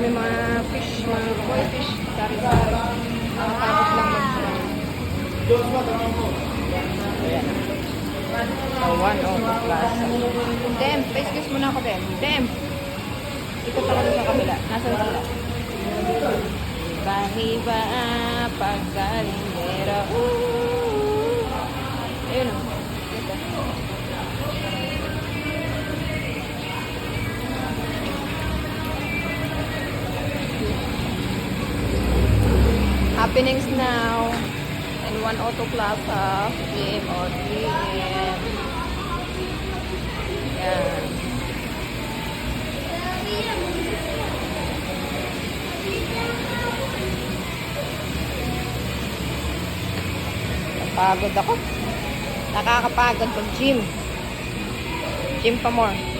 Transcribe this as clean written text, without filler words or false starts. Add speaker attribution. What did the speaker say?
Speaker 1: dami mga fish, mga koi fish. Sari-sari. Nakakapot lang mag-try. Ayan. So, 102 Plaza. Dem, pa-excuse muna ako, Dem. Dem! Ikot ako sa kabila. Nasaan sila? Iba-iba pagkalindera. Ayun o. Ito. Happenings now in 102 Plaza, PM or PM. Yan. Napagod ako. Nakakapagod pag gym. Gym pa more.